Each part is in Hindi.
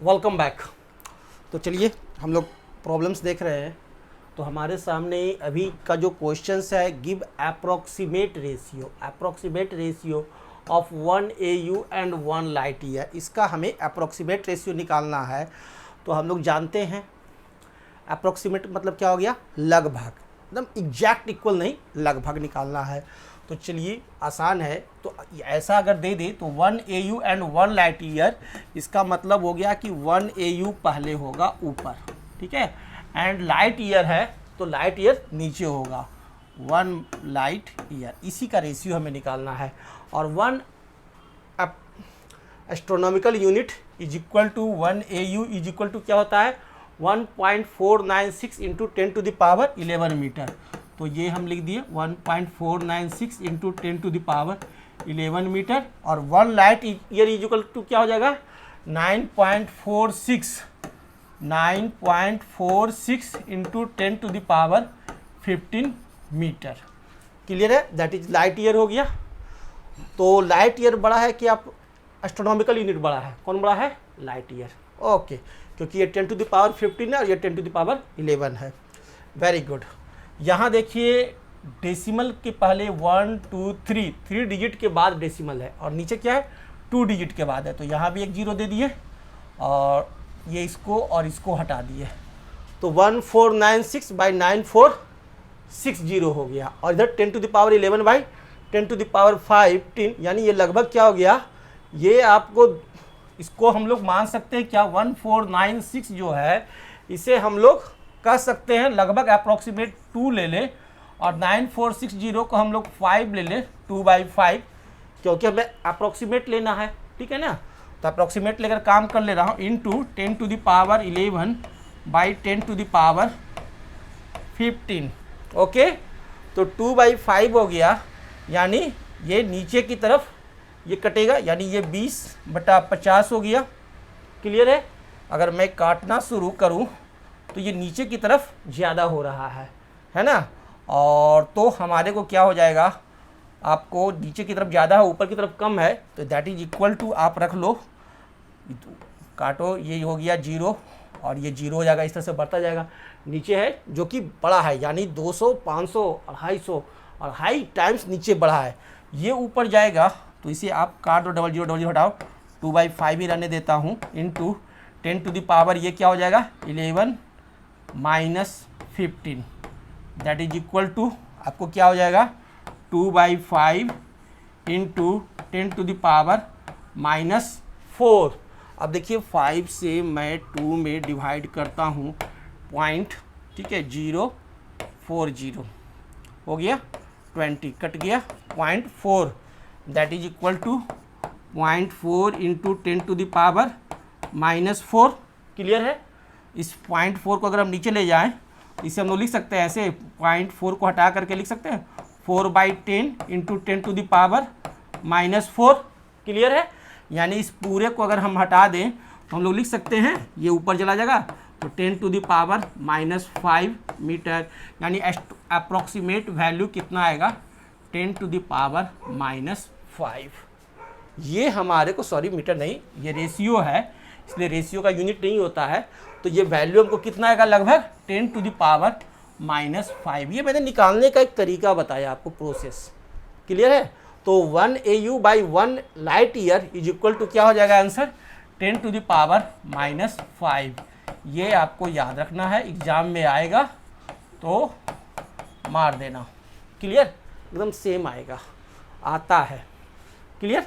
Welcome back. तो चलिए हम लोग प्रॉब्लम्स देख रहे हैं। तो हमारे सामने अभी का जो क्वेश्चंस है, give approximate ratio of 1 AU and 1 light year. इसका हमें अप्रोक्सीमेट रेशियो निकालना है। तो हम लोग जानते हैं अप्रोक्सीमेट मतलब क्या हो गया, लगभग, एकदम एग्जैक्ट इक्वल नहीं, लगभग निकालना है। तो चलिए आसान है। तो ऐसा अगर दे दे तो 1 AU एंड 1 लाइट ईयर, इसका मतलब हो गया कि 1 AU पहले होगा ऊपर, ठीक है, एंड लाइट ईयर है तो लाइट ईयर नीचे होगा, 1 लाइट ईयर। इसी का रेशियो हमें निकालना है। और 1 astronomical unit is equal to 1 AU is equal to क्या होता है, 1.496 इंटू 10⁻11 मीटर। तो ये हम लिख दिए 1.496 इंटू 10⁻11 मीटर। और 1 light year is equal to क्या हो जाएगा, 9.46 इंटू 10⁻15 मीटर। क्लियर है, दैट इज लाइट ईयर हो गया। तो लाइट ईयर बड़ा है कि आप एस्ट्रोनॉमिकल यूनिट बड़ा है, कौन बड़ा है, लाइट ईयर। ओके, क्योंकि ये 10⁻15 है और ये 10⁻11 है। Very good. यहाँ देखिए डेसिमल के पहले 1 2 3 डिजिट के बाद डेसिमल है और नीचे क्या है, 2 डिजिट के बाद है। तो यहाँ भी एक जीरो दे दिए और ये इसको और इसको हटा दिए। तो 1496/9460 हो गया। और इधर 10⁻11/10⁻15, यानी ये लगभग क्या हो गया, ये आपको इसको हम लोग मान सकते हैं क्या, 1496 जो है इसे हम लोग कह सकते हैं लगभग अप्रॉक्सीमेट 2 ले ले, और 9460 को हम लोग 5 ले ले, 2/5, क्योंकि हमें अप्रॉक्सीमेट लेना है, ठीक है ना। तो अप्रॉक्सीमेट लेकर काम कर ले रहा हूँ, इंटू 10⁻11/10⁻15। ओके, तो 2/5 हो गया, यानी ये नीचे की तरफ ये कटेगा, यानी ये 20/50 हो गया। क्लियर है। अगर मैं काटना शुरू करूं तो ये नीचे की तरफ ज़्यादा हो रहा है ना। और तो हमारे को क्या हो जाएगा, आपको नीचे की तरफ ज़्यादा है, ऊपर की तरफ कम है, तो दैट इज इक्वल टू, आप रख लो, काटो, ये हो गया 0 और ये 0 हो जाएगा, इस तरह से बढ़ता जाएगा। नीचे है जो कि बड़ा है, यानी 200, 500, 250 और हाई टाइम्स नीचे बढ़ा है, ये ऊपर जाएगा। तो इसे आप काट दो, 0000 हटाओ, 2/5 ही रहने देता हूँ, इंटू 10⁻, ये क्या हो जाएगा, 11 - 15, दैट इज इक्वल टू, आपको क्या हो जाएगा, 2/5 इंटू 10⁻⁻4। अब देखिए 5 से मैं 2 में डिवाइड करता हूँ, पॉइंट, ठीक है, 040 हो गया, 20 कट गया, 0.4, that is equal to 0.4 into 10⁻⁻4। Clear है। इस 0.4 को अगर हम नीचे ले जाएं, इसे हम लोग लिख सकते हैं ऐसे, 0.4 को हटा करके लिख सकते हैं 4/10 इंटू 10⁻⁻4। क्लियर है। यानी इस पूरे को अगर हम हटा दें तो हम लोग लिख सकते हैं, ये ऊपर चला जाएगा, तो 10⁻⁻5 मीटर, यानी अप्रॉक्सीमेट वैल्यू कितना आएगा, 10⁻⁻5। ये हमारे को, सॉरी मीटर नहीं, ये रेशियो है, इसलिए रेशियो का यूनिट नहीं होता है। तो ये वैल्यू हमको कितना आएगा, लगभग 10⁻⁻5। ये मैंने निकालने का एक तरीका बताया आपको, प्रोसेस। क्लियर है। तो 1 AU/1 light year is equal to क्या हो जाएगा आंसर, 10⁻⁻5। ये आपको याद रखना है, एग्जाम में आएगा तो मार देना। क्लियर, एकदम सेम आएगा, आता है। क्लियर।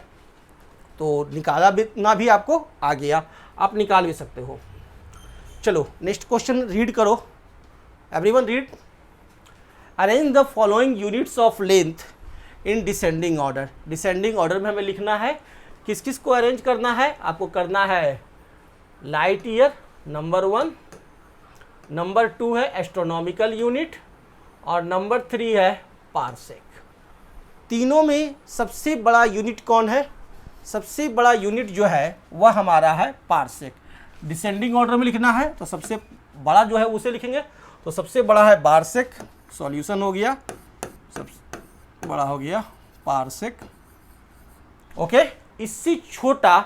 तो निकाला भी ना भी आपको आ गया, आप निकाल भी सकते हो। चलो नेक्स्ट क्वेश्चन रीड करो, everyone read. Arrange the following units of length in descending order. Descending order में हमें लिखना है, किस किस को अरेंज करना है, आपको करना है लाइट ईयर नंबर 1, नंबर 2 है एस्ट्रोनॉमिकल यूनिट, और नंबर 3 है पारसेक। तीनों में सबसे बड़ा यूनिट कौन है, सबसे बड़ा यूनिट जो है वह हमारा है पारसेक। डिसेंडिंग ऑर्डर में लिखना है तो सबसे बड़ा जो है उसे लिखेंगे, तो सबसे बड़ा है पारसेक, सॉल्यूशन हो गया, सबसे बड़ा हो गया पारसेक। ओके, इससे छोटा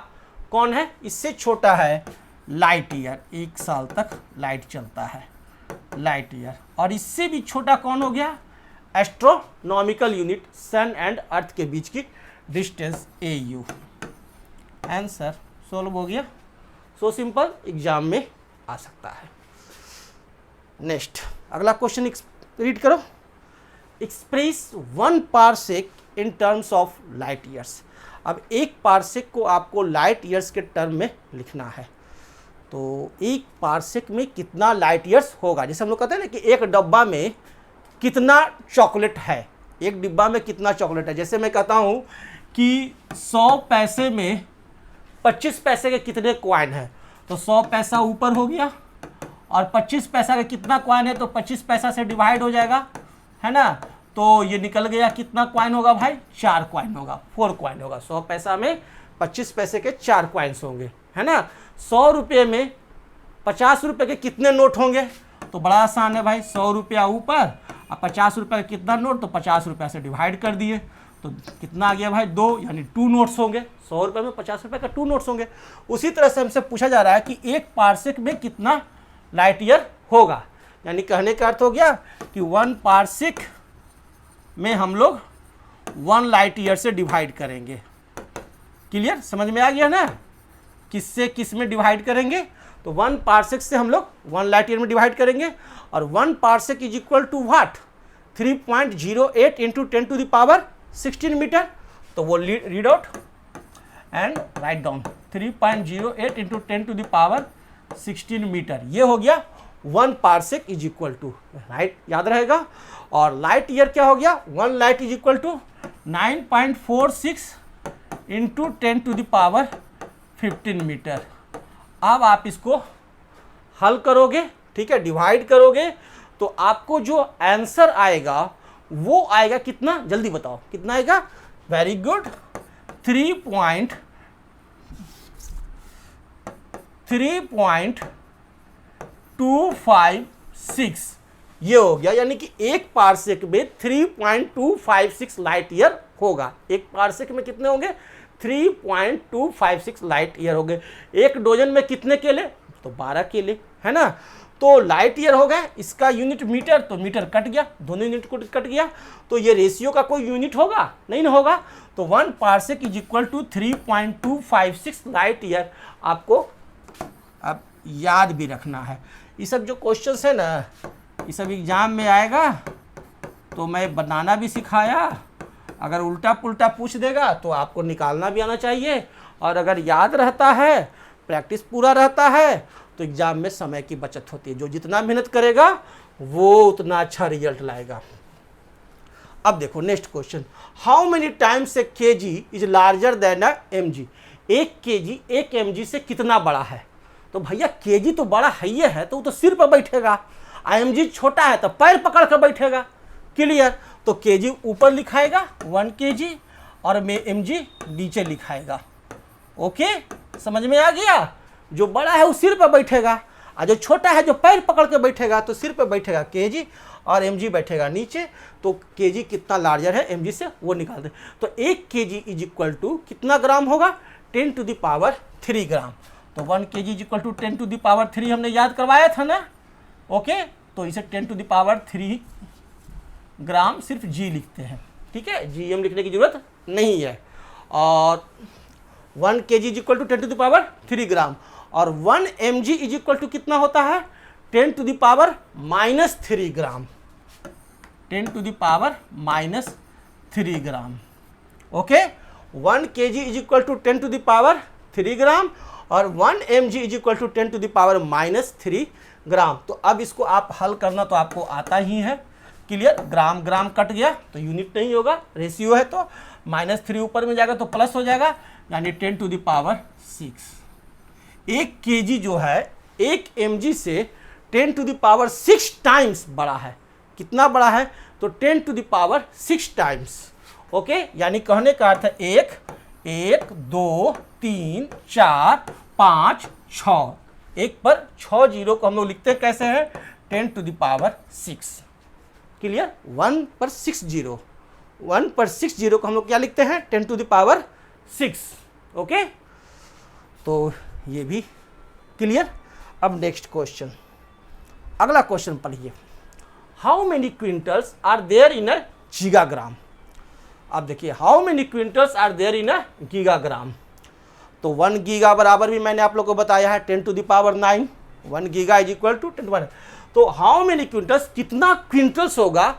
कौन है, इससे छोटा है लाइट ईयर, 1 साल तक लाइट चलता है, लाइट ईयर। और इससे भी छोटा कौन हो गया? Astronomical unit, sun and earth के बीच की डिस्टेंस AU। आंसर सोल्व हो गया। सो सिंपल, एग्जाम में आ सकता है। नेक्स्ट अगला क्वेश्चन रीड करो। Express 1 parsec in terms of light years. अब 1 पारसेक को आपको लाइट ईयर्स के टर्म में लिखना है। तो 1 पारसेक में कितना लाइट ईयर्स होगा? जैसे हम लोग कहते हैं ना कि एक डब्बा में कितना चॉकलेट है, एक डिब्बा में कितना चॉकलेट है। जैसे मैं कहता हूँ कि 100 पैसे में 25 पैसे के कितने कॉइन हैं, तो 100 पैसा ऊपर हो गया और 25 पैसा का कितना कॉइन है तो 25 पैसा से डिवाइड हो जाएगा, है ना। तो ये निकल गया, कितना कॉइन होगा भाई? 4 कॉइन होगा, 4 कॉइन होगा। 100 पैसा में 25 पैसे के 4 कॉइन्स होंगे, है ना। 100 रुपये में 50 रुपये के कितने नोट होंगे? तो बड़ा आसान है भाई, 100 रुपया ऊपर और 50 रुपये का कितना नोट, तो 50 रुपये से डिवाइड कर दिए, तो कितना आ गया भाई? 2, यानी 2 नोट्स होंगे। 100 रुपये में 50 रुपये का 2 नोट्स होंगे। उसी तरह से हमसे पूछा जा रहा है कि 1 पारसेक में कितना लाइट ईयर होगा, यानी कहने का अर्थ हो गया कि 1 पारसेक में हम लोग 1 लाइट ईयर से डिवाइड करेंगे। क्लियर, समझ में आ गया ना? किससे किस में डिवाइड करेंगे? तो 1 पारसेक से हम लोग 1 लाइट ईयर में डिवाइड करेंगे। और 1 parsec is equal to what? 3.08 into 10 to the power 16 metre. तो वो read out and write down. 3.08 into 10 to the power 16 metre, ये हो गया 1 parsec is equal to, right, याद रहेगा। और लाइट ईयर क्या हो गया? 1 light is equal to 9.46 into 10 to the power 15 metre. अब आप इसको हल करोगे, ठीक है, डिवाइड करोगे, तो आपको जो आंसर आएगा वो आएगा कितना? जल्दी बताओ कितना आएगा? वेरी गुड, 3.256 ये हो गया। यानी कि 1 पारसेक में 3.256 लाइट ईयर होगा। 1 पारसेक में कितने होंगे? 3.256 लाइट ईयर हो गए। 1 डोजन में कितने केले? तो 12 केले, है ना। तो लाइट ईयर हो गए, इसका यूनिट मीटर, तो मीटर कट गया, दोनों यूनिट को कट गया, तो ये रेशियो का कोई यूनिट होगा? नहीं ना होगा। तो 1 parsec is equal to 3.256 light year. आपको अब याद भी रखना है। ये सब जो क्वेश्चंस है ना, ये सब एग्जाम में आएगा, तो मैं बनाना भी सिखाया। अगर उल्टा पुल्टा पूछ देगा तो आपको निकालना भी आना चाहिए, और अगर याद रहता है, प्रैक्टिस पूरा रहता है, तो एग्जाम में समय की बचत होती है। जो जितना मेहनत करेगा वो उतना अच्छा रिजल्ट लाएगा। अब देखो next question, how many times A KG is larger than a mg। 1 KG 1 mg से कितना बड़ा है? तो भैया केजी तो बड़ा है, तो वो तो सिर पर बैठेगा। mg छोटा है तो पैर पकड़ कर बैठेगा। क्लियर, तो केजी ऊपर लिखाएगा 1 केजी और mg नीचे लिखाएगा। ओके, समझ में आ गया? जो बड़ा है वो सिर पर बैठेगा, और जो छोटा है जो पैर पकड़ के बैठेगा तो सिर पर बैठेगा केजी और mg बैठेगा नीचे। तो केजी कितना लार्जर है mg से वो निकाल दे। तो 1 केजी इज इक्वल टू कितना ग्राम होगा? 10 टू द पावर 3 ग्राम। तो 1 KG is equal to 10 to the power 3 हमने याद करवाया था ना। ओके, तो इसे 10 टू द पावर 3 ग्राम सिर्फ g लिखते हैं, ठीक है, gm लिखने की जरूरत नहीं है। और 1 KG is equal to 10 to the power 3 ग्राम, और 1 mg इज इक्वल टू कितना होता है? 10 to the power -3 gram. 10 to the power -3 gram. Okay, 1 KG is equal to 10 to the power 3 ग्राम और 1 mg is equal to 10 to the power -3 gram. तो अब इसको आप हल करना तो आपको आता ही है। क्लियर, ग्राम ग्राम कट गया तो यूनिट नहीं होगा, रेशियो है, तो -3 ऊपर में जाएगा तो प्लस हो जाएगा, यानी 10 टू द पावर 6। 1 केजी जो है 1 mg से 10 टू द पावर 6 टाइम्स बड़ा है। कितना बड़ा है? तो 10 to the power 6 times. Okay, यानी कहने का अर्थ है 1 2 3 4 5 6, 1 पर 6 जीरो को हम लोग लिखते हैं कैसे हैं? 10 टू द पावर 6। क्लियर, 1 पर 6 जीरो, 1 पर 6 जीरो को हम लोग क्या लिखते हैं? 10 टू द पावर 6। ओके, तो ये भी क्लियर। अब नेक्स्ट क्वेश्चन, अगला क्वेश्चन पढ़िए। How many quintals are there in a gigagram. अब देखिए how many quintals are there in a gigagram. तो 1 गीगा बराबर भी मैंने आप लोग को बताया है 10 to the power 9, 1 giga is equal to 10 to power. तो हाउ मेनी क्विंटल्स, कितना क्विंटल्स होगा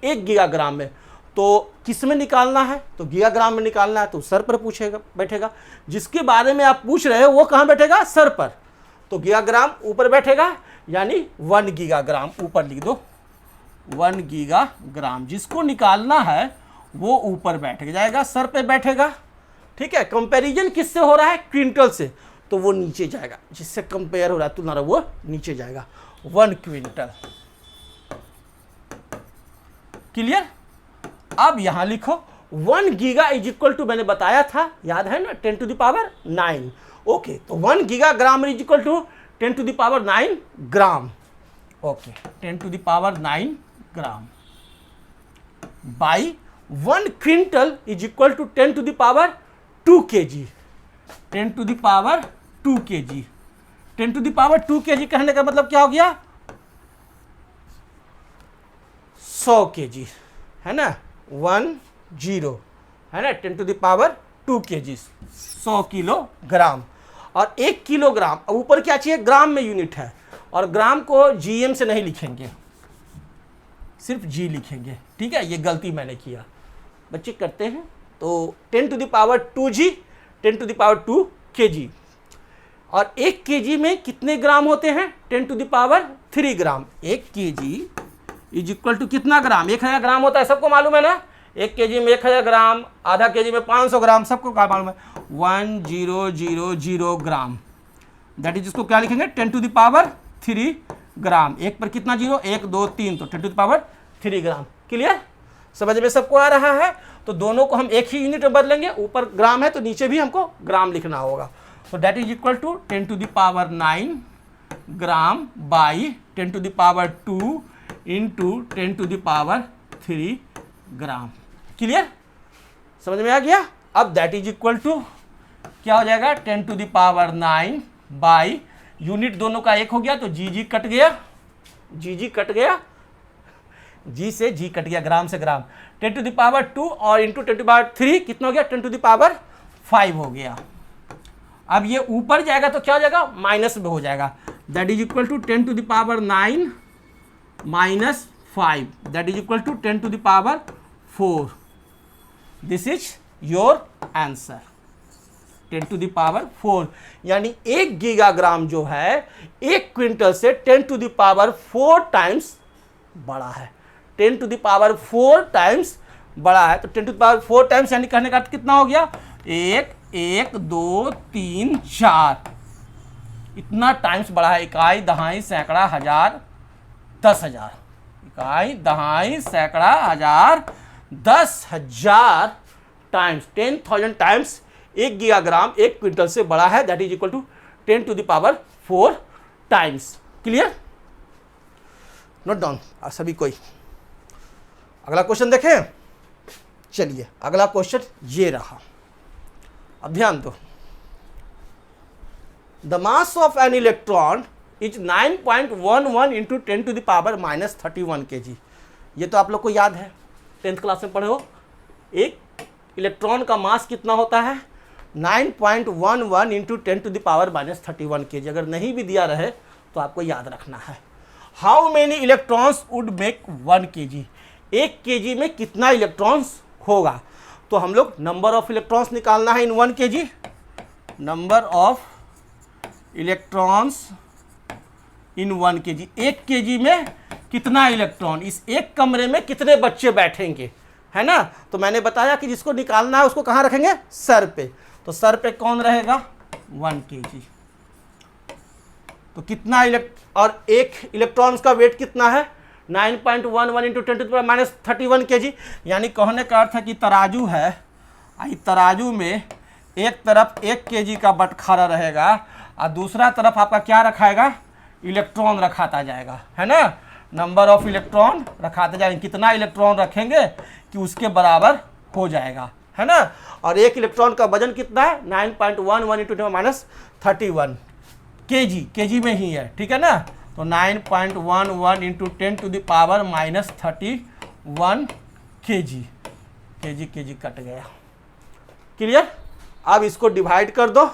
1 गीगाग्राम में। तो किस में निकालना है, तो गीगाग्राम में निकालना है, तो सर पर पूछेगा बैठेगा। जिसके बारे में आप पूछ रहे हो वो कहाँ बैठेगा, सर पर। तो गीगाग्राम ऊपर बैठेगा, यानी 1 गीगाग्राम ऊपर लिख दो, 1 गीगाग्राम। जिसको निकालना है वो ऊपर बैठ जाएगा, सर पे बैठेगा। ठीक है, कंपैरिजन किससे हो रहा है, क्विंटल से, तो वो नीचे जाएगा। जिससे कंपेयर हो रहा है तुलना, वो नीचे जाएगा। 1 क्विंटल। क्लियर। अब यहां लिखो 1 गीगा इज इक्वल टू, मैंने बताया था याद है ना, 10 टू द पावर 9। ओके, तो 1 gigagram is equal to 10 to the power 9 gram. Okay, 10 to the power 9 gram by 1 quintal is equal to 10 to the power 2 kg। 10 to the power 2 kg। 10 to the power 2 kg कहने का मतलब क्या हो गया, 100 kg, है ना, 10 है ना, 10 to the power 2 kg, 100 kilogram. और 1 किलोग्राम ऊपर क्या चाहिए, ग्राम में यूनिट है, और ग्राम को जीएम से नहीं लिखेंगे, सिर्फ जी लिखेंगे। ठीक है, ये गलती मैंने किया, बच्चे करते हैं। तो 10 to the power 2g, 10 to the power 2 kg। और 1 kg में कितने ग्राम होते हैं, 10 to the power 3 gram. 1 kg is equal to कितना ग्राम, 1000 ग्राम होता है, सबको मालूम है ना। 1 kg में 1000 ग्राम, आधा kg में 500 ग्राम, सबको मालूम है। 1000 ग्राम, दैट इज, इसको क्या लिखेंगे, 10 टू द पावर 3 ग्राम। एक पर कितना जीरो, 1 2 3, तो 10 to the power 3 gram. Clear, समझ में सबको आ रहा है। तो दोनों को हम एक ही यूनिट में बदलेंगे, ऊपर ग्राम है तो नीचे भी हमको ग्राम लिखना होगा। तो that is equal to 10 to the power 9 gram by 10 to the power 2 into 10 to the power 3 gram. Clear, समझ में आ गया। अब दैट इज इक्वल टू क्या हो जाएगा, 10 to the power 9 by, unit दोनों का एक हो गया तो जी कट गया, जी कट गया, जी से जी कट गया, ग्राम से ग्राम। 10 टू द पावर 2 और इंटू 10 टू द पावर 3 कितना हो गया, 10 टू द पावर 5 हो गया। अब ये ऊपर जाएगा तो क्या हो जाएगा, माइनस में हो जाएगा। That is equal to 10 to the power 9 minus 5, that is equal to 10 to the power 4। This is your answer, 10 to the power 4। यानी 1 गीगाग्राम जो है 1 क्विंटल से 10 टू द पावर 4 टाइम्स बड़ा है, 10 टू द पावर 4 टाइम्स बड़ा है। तो 10 टू द पावर 4 टाइम्स यानी कहने का कितना हो गया, 1 1 2 3 4, इतना टाइम्स बड़ा है। इकाई, दहाई, सैकड़ा, हजार, 10,000। इकाई, दहाई, सैकड़ा, हजार, 10,000 टाइम्स, 10,000 टाइम्स 1 गीगाग्राम 1 क्विंटल से बड़ा है। That is equal to 10 to the power 4 times. Clear, note down सभी कोई। अगला क्वेश्चन देखें, चलिए अगला क्वेश्चन ये रहा, अब ध्यान दो। The mass of an electron is 9.11 into 10 to the power minus 31 kg। ये तो आप लोग को याद है, 10th क्लास में पढ़े हो। एक इलेक्ट्रॉन का मास कितना होता है, 9.11 into 10 to the power minus 31 kg। अगर नहीं भी दिया रहे तो आपको याद रखना है। How many electrons would make 1 kg, 1 kg में कितना इलेक्ट्रॉन्स होगा। तो हम लोग नंबर ऑफ इलेक्ट्रॉन्स निकालना है इन 1 kg, number of electrons in 1 kg। 1 kg में कितना इलेक्ट्रॉन, इस एक कमरे में कितने बच्चे बैठेंगे, है ना। तो मैंने बताया कि जिसको निकालना है उसको कहाँ रखेंगे, सर पे। तो सर पे कौन रहेगा, 1 kg। तो कितना और एक इलेक्ट्रॉन्स का वेट कितना है, 9.11 into 10 to the power minus 31 kg। यानी कहने का अर्थ है कि तराजू है, तराजू में एक तरफ 1 kg का बटखारा रहेगा और दूसरा तरफ आपका क्या रखाएगा, इलेक्ट्रॉन रखाता जाएगा, है ना। नंबर ऑफ इलेक्ट्रॉन रखाते जाएंगे, कितना इलेक्ट्रॉन रखेंगे कि उसके बराबर हो जाएगा, है ना। और एक इलेक्ट्रॉन का वजन कितना है, 9.11 इंटू 10 माइनस 31। केजी में ही है, ठीक है ना। तो 9.11 into 10 to the power -31 KG cut गया। क्लियर। अब इसको डिवाइड कर दो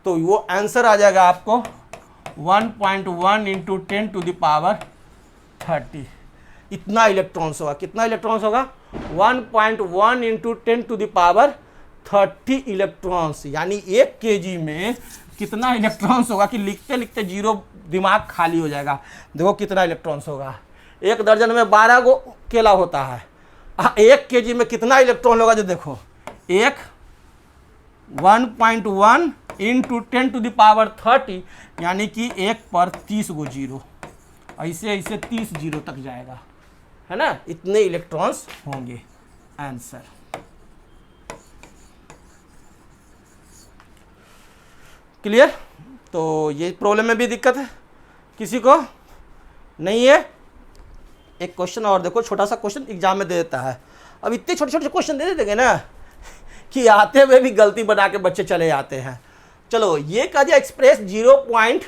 तो वो आंसर आ जाएगा आपको 1.1 इंटू 10 टू द पावर 30। इतना इलेक्ट्रॉन्स होगा। कितना इलेक्ट्रॉन्स होगा? 1.1 into 10 to the power 30 electrons. यानी 1 केजी में कितना इलेक्ट्रॉन्स होगा कि लिखते लिखते जीरो दिमाग खाली हो जाएगा। देखो कितना इलेक्ट्रॉन्स होगा। 1 दर्जन में 12 गो केला होता है। 1 केजी में कितना इलेक्ट्रॉन होगा? जो देखो 1.1 इंटू 10 टू द पावर 30 यानी कि 1 पर 30 गो जीरो, ऐसे ऐसे 30 जीरो तक जाएगा, है ना। इतने इलेक्ट्रॉन्स होंगे। आंसर। क्लियर। तो ये प्रॉब्लम में भी दिक्कत है, किसी को नहीं है। एक क्वेश्चन और देखो, छोटा सा क्वेश्चन एग्जाम में दे देता है। अब इतने छोटे छोटे क्वेश्चन दे देंगे ना कि आते हुए भी गलती बना के बच्चे चले जाते हैं। चलो ये कह दिया एक्सप्रेस 0 पॉइंट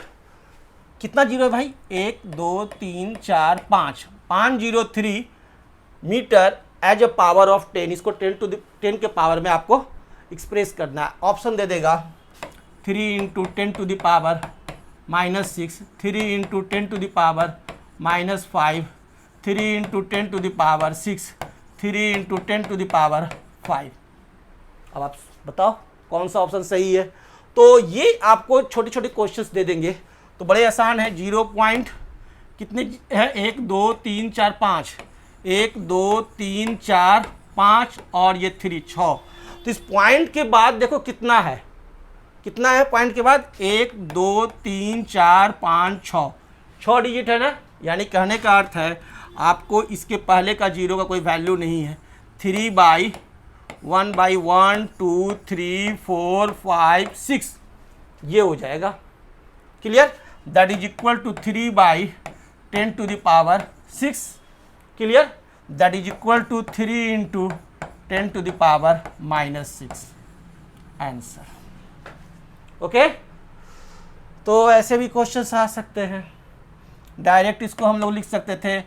कितना जीरो है भाई? 1 2 3 4 503 metre as a power of 10। इसको 10 के पावर में आपको एक्सप्रेस करना है। ऑप्शन दे देगा 3 into 10 to the power -6, 3 into 10 to the power -5, 3 into 10 to the power 6, 3 into 10 to the power 5। अब आप बताओ कौन सा ऑप्शन सही है। तो ये आपको छोटे छोटे क्वेश्चंस दे देंगे तो बड़े आसान है। 0 पॉइंट कितने है? 1 2 3 4 5, 1 2 3 4 5 और ये 3 6। तो इस पॉइंट के बाद देखो कितना है, कितना है पॉइंट के बाद? 1 2 3 4 5 6 डिजिट है ना। यानी कहने का अर्थ है आपको इसके पहले का जीरो का कोई वैल्यू नहीं है। 3 बाई 1 बाई 1 2 3 4 5 6 ये हो जाएगा। Clear. That is equal to 3 by 10 to the power 6। Clear. That is equal to 3 into 10 to the power -6। Answer. Okay. तो ऐसे भी क्वेश्चंस आ सकते हैं। डायरेक्ट इसको हम लोग लिख सकते थे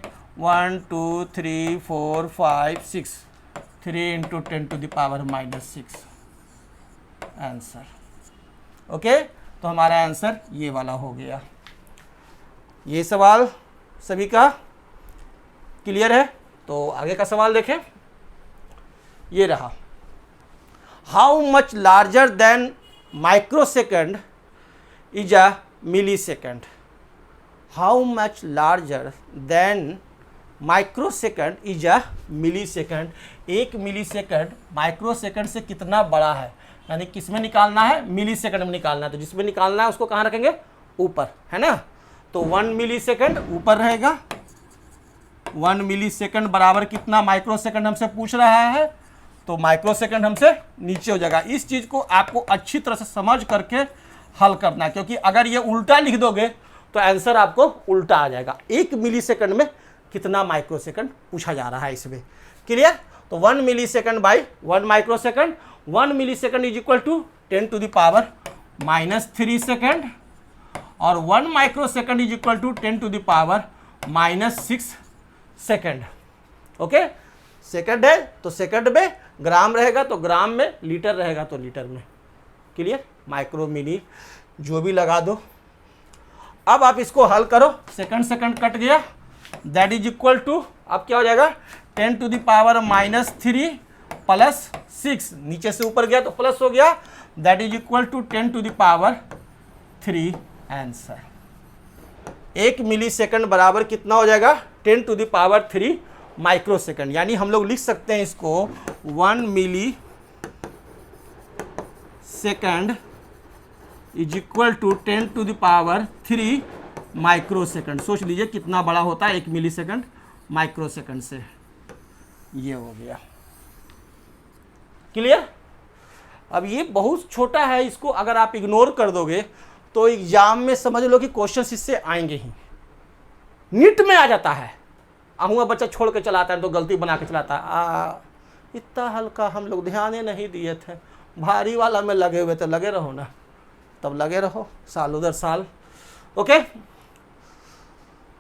1 2 3 4 5 6, 3 into 10 to the power -6। Answer. Okay. तो हमारा आंसर ये वाला हो गया। ये सवाल सभी का क्लियर है। तो आगे का सवाल देखें। ये रहा, how much larger than microsecond is a millisecond. How much larger than microsecond is a millisecond. 1 millisecond microsecond से कितना बड़ा है। यानी किस में निकालना है? मिलीसेकंड में निकालना है। तो जिसमें निकालना है उसको कहाँ रखेंगे? ऊपर, है ना। तो 1 मिलीसेकंड ऊपर रहेगा। 1 मिलीसेकंड बराबर कितना माइक्रोसेकंड हमसे पूछ रहा है, तो माइक्रोसेकंड हमसे नीचे हो जाएगा। इस चीज़ को आपको अच्छी तरह से समझ करके हल करना है, क्योंकि अगर ये उल्टा लिख दोगे तो आंसर आपको उल्टा आ जाएगा। 1 मिलीसेकंड में कितना माइक्रोसेकंड पूछा जा रहा है इसमें। क्लियर। तो 1 millisecond by 1 microsecond, 1 millisecond is equal to 10 to the power -3 second और 1 microsecond is equal to 10 to the power -6 second. Okay. Second है तो सेकंड में, ग्राम रहेगा तो ग्राम में, लीटर रहेगा तो लीटर में। क्लियर। माइक्रो मिली जो भी लगा दो। अब आप इसको हल करो। सेकंड कट गया। दैट इज इक्वल टू अब क्या हो जाएगा? 10 टू द पावर -3 प्लस 6, नीचे से ऊपर गया तो प्लस हो गया। That is equal to 10 to the power 3। Answer. 1 millisecond बराबर कितना हो जाएगा? 10 टू द पावर 3 माइक्रोसेकंड। यानी हम लोग लिख सकते हैं इसको 1 millisecond is equal to 10 to the power 3 microsecond. सोच लीजिए कितना बड़ा होता है 1 मिलीसेकंड माइक्रोसेकंड से। ये हो गया। क्लियर। अब ये बहुत छोटा है, इसको अगर आप इग्नोर कर दोगे तो एग्जाम में समझ लो कि क्वेश्चन इससे आएंगे ही। नीट में आ जाता है। अमुआ बच्चा छोड़ के चलाता है तो गलती बना के चलाता है। इतना हल्का हम लोग ध्यान ही नहीं दिए थे, भारी वाला में लगे हुए थे। लगे रहो ना, तब लगे रहो साल उधर साल। ओके,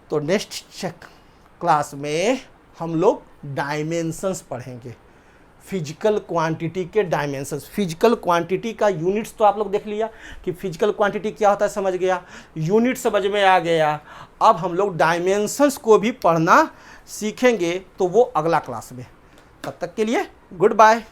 तो नेक्स्ट क्लास में हम लोग डायमेंशंस पढ़ेंगे, फिजिकल क्वांटिटी के डायमेंशंस। फिजिकल क्वांटिटी का यूनिट्स तो आप लोग देख लिया कि फिजिकल क्वांटिटी क्या होता है, समझ गया, यूनिट समझ में आ गया। अब हम लोग डायमेंशंस को भी पढ़ना सीखेंगे, तो वो अगला क्लास में। तब तक के लिए गुड बाय।